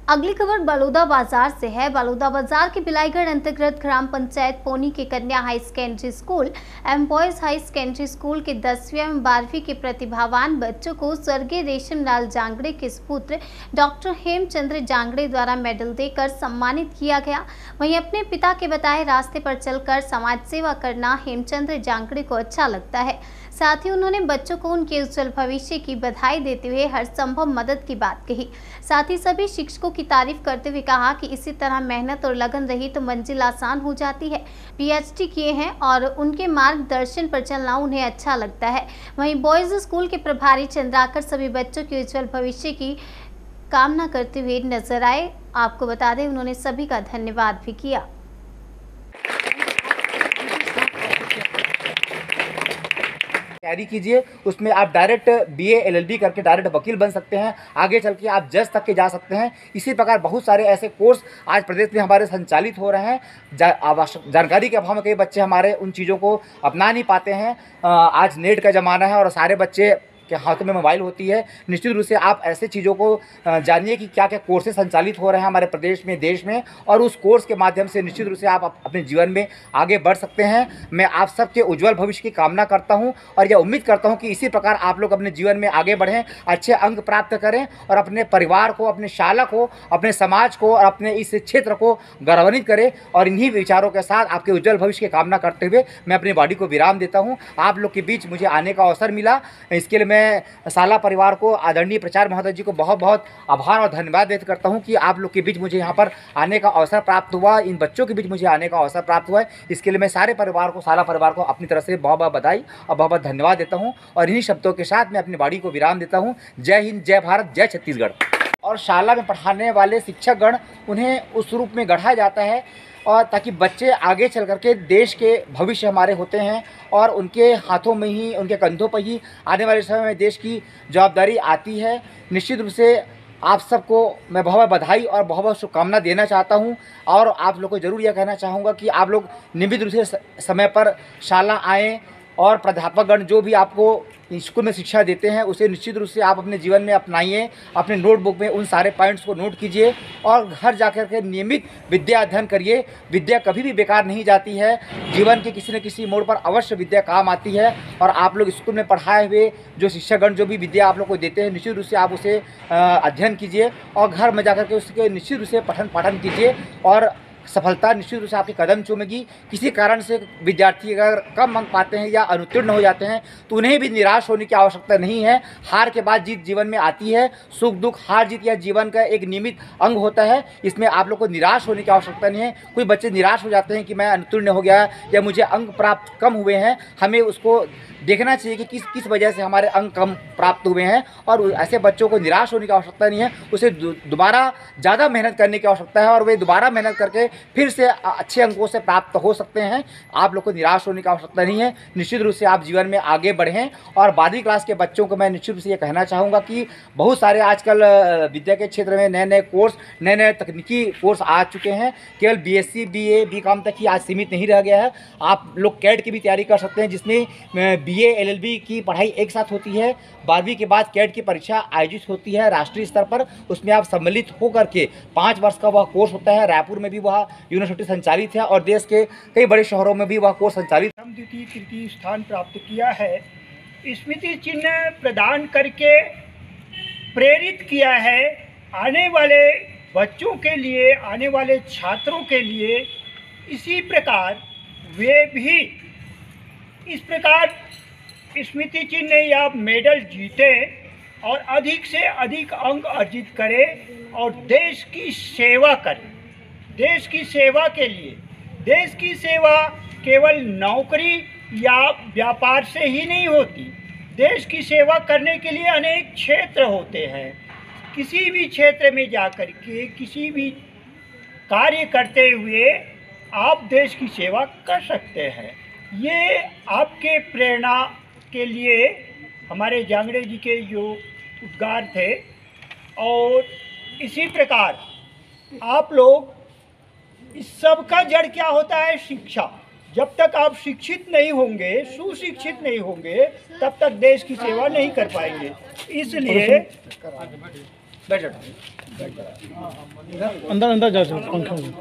अगली खबर बलौदा बाजार से है। बलौदा बाजार के बिलाईगढ़ अंतर्गत ग्राम पंचायत पोनी के कन्या हाई सेकेंडरी स्कूल एवं बॉयज हाई सेकेंडरी स्कूल के 10वीं एवं 12वीं के प्रतिभावान बच्चों को स्वर्गीय रेशम लाल जांगड़े के सुपुत्र डॉक्टर हेमचंद्र जांगड़े द्वारा मेडल देकर सम्मानित किया गया। वहीं अपने पिता के बताए रास्ते पर चलकर समाज सेवा करना हेमचंद्र जांगड़े को अच्छा लगता है। साथ ही उन्होंने बच्चों को उनके उज्जवल भविष्य की बधाई देते हुए हर संभव मदद की बात कही। साथ ही सभी शिक्षकों की तारीफ करते हुए कहा कि इसी तरह मेहनत और लगन रही तो मंजिल आसान हो जाती है। पीएचडी किए हैं और उनके मार्गदर्शन पर चलना उन्हें अच्छा लगता है। वहीं बॉयज स्कूल के प्रभारी चंद्राकर सभी बच्चों के उज्जवल भविष्य की कामना करते हुए नजर आए। आपको बता दें उन्होंने सभी का धन्यवाद भी किया। तैयारी कीजिए, उसमें आप डायरेक्ट बीए एलएलबी करके डायरेक्ट वकील बन सकते हैं। आगे चल के आप जज तक के जा सकते हैं। इसी प्रकार बहुत सारे ऐसे कोर्स आज प्रदेश में हमारे संचालित हो रहे हैं। आवश्यक जानकारी के अभाव में कई बच्चे हमारे उन चीज़ों को अपना नहीं पाते हैं। आज नेट का ज़माना है और सारे बच्चे के हाथों में मोबाइल होती है। निश्चित रूप से आप ऐसे चीज़ों को जानिए कि क्या क्या कोर्सेज संचालित हो रहे हैं हमारे प्रदेश में, देश में, और उस कोर्स के माध्यम से निश्चित रूप से आप अपने जीवन में आगे बढ़ सकते हैं। मैं आप सबके उज्जवल भविष्य की कामना करता हूं और यह उम्मीद करता हूं कि इसी प्रकार आप लोग अपने जीवन में आगे बढ़ें, अच्छे अंक प्राप्त करें और अपने परिवार को, अपने शाला को, अपने समाज को और अपने इस क्षेत्र को गौरवान्वित करें। और इन्हीं विचारों के साथ आपके उज्जवल भविष्य की कामना करते हुए मैं अपनी बॉडी को विराम देता हूँ। आप लोग के बीच मुझे आने का अवसर मिला, इसके लिए मैं साला परिवार को, आदरणीय प्राचार्य महोदय जी को बहुत बहुत आभार और धन्यवाद व्यक्त करता हूं कि आप लोग के बीच मुझे यहां पर आने का अवसर प्राप्त हुआ, इन बच्चों के बीच मुझे आने का अवसर प्राप्त हुआ है। इसके लिए मैं सारे परिवार को, साला परिवार को अपनी तरफ से बहुत बहुत बधाई और बहुत बहुत धन्यवाद देता हूँ। और इन्हीं शब्दों के साथ मैं अपनी वाणी को विराम देता हूँ। जय हिंद, जय भारत, जय छत्तीसगढ़। और शाला में पढ़ाने वाले शिक्षकगण, उन्हें उस रूप में गढ़ा जाता है और ताकि बच्चे आगे चल करके देश के भविष्य हमारे होते हैं और उनके हाथों में ही, उनके कंधों पर ही आने वाले समय में देश की जवाबदारी आती है। निश्चित रूप से आप सबको मैं बहुत बहुत बधाई और बहुत बहुत शुभकामना देना चाहता हूं। और आप लोग को ज़रूर यह कहना चाहूँगा कि आप लोग नियमित रूप से समय पर शाला आएँ और प्राध्यापकगण जो भी आपको स्कूल में शिक्षा देते हैं उसे निश्चित रूप से आप अपने जीवन में अपनाइए। अपने नोटबुक में उन सारे पॉइंट्स को नोट कीजिए और घर जाकर के नियमित विद्या अध्ययन करिए। विद्या कभी भी बेकार नहीं जाती है, जीवन के किसी न किसी मोड़ पर अवश्य विद्या काम आती है। और आप लोग स्कूल में पढ़ाए हुए जो शिक्षकगण जो भी विद्या आप लोग को देते हैं, निश्चित रूप से आप उसे अध्ययन कीजिए और घर में जाकर के उसके निश्चित रूप से पठन पाठन कीजिए और सफलता निश्चित रूप से आपके कदम चूमेगी। किसी कारण से विद्यार्थी अगर कम अंक पाते हैं या अनुत्तीर्ण हो जाते हैं तो उन्हें भी निराश होने की आवश्यकता नहीं है। हार के बाद जीत जीवन में आती है। सुख दुख, हार जीत या जीवन का एक नियमित अंग होता है। इसमें आप लोग को निराश होने की आवश्यकता नहीं है। कुछ बच्चे निराश हो जाते हैं कि मैं अनुत्तीर्ण हो गया या मुझे अंक प्राप्त कम हुए हैं। हमें उसको देखना चाहिए कि किस वजह से हमारे अंक कम प्राप्त हुए हैं और ऐसे बच्चों को निराश होने की आवश्यकता नहीं है। उसे दोबारा ज़्यादा मेहनत करने की आवश्यकता है और वे दोबारा मेहनत करके फिर से अच्छे अंकों से प्राप्त हो सकते हैं। आप लोग को निराश होने की आवश्यकता नहीं है। निश्चित रूप से आप जीवन में आगे बढ़ें। और 12वीं क्लास के बच्चों को मैं निश्चित रूप से ये कहना चाहूँगा कि बहुत सारे आजकल विद्या के क्षेत्र में नए नए कोर्स, नए नए तकनीकी कोर्स आ चुके हैं। केवल बीएससी, बीए, बीकॉम तक ही आज सीमित नहीं रह गया है। आप लोग कैट की भी तैयारी कर सकते हैं, जिसमें बीए एलएलबी की पढ़ाई एक साथ होती है। 12वीं के बाद कैट की परीक्षा आयोजित होती है राष्ट्रीय स्तर पर। उसमें आप सम्मिलित होकर के 5 वर्ष का वह कोर्स होता है। रायपुर में भी वह यूनिवर्सिटी संचालित है और देश के कई बड़े शहरों में भी वह कोर्स संचालित है। द्वितीय तृतीय स्थान प्राप्त किया है। स्मृति चिन्ह प्रदान करके प्रेरित किया है आने वाले बच्चों के लिए, आने वाले छात्रों के लिए। इसी प्रकार वे भी इस प्रकार स्मृति चिन्ह या मेडल जीतें और अधिक से अधिक अंक अर्जित करें और देश की सेवा करें। देश की सेवा के लिए, देश की सेवा केवल नौकरी या व्यापार से ही नहीं होती। देश की सेवा करने के लिए अनेक क्षेत्र होते हैं। किसी भी क्षेत्र में जाकर के किसी भी कार्य करते हुए आप देश की सेवा कर सकते हैं। ये आपके प्रेरणा के लिए हमारे जांगड़े जी के जो उद्गार थे। और इसी प्रकार आप लोग, इस सब का जड़ क्या होता है? शिक्षा। जब तक आप शिक्षित नहीं होंगे, सुशिक्षित नहीं होंगे, तब तक देश की सेवा नहीं कर पाएंगे। इसलिए बैठ जाओ अंदर अंदर जा पंखे में।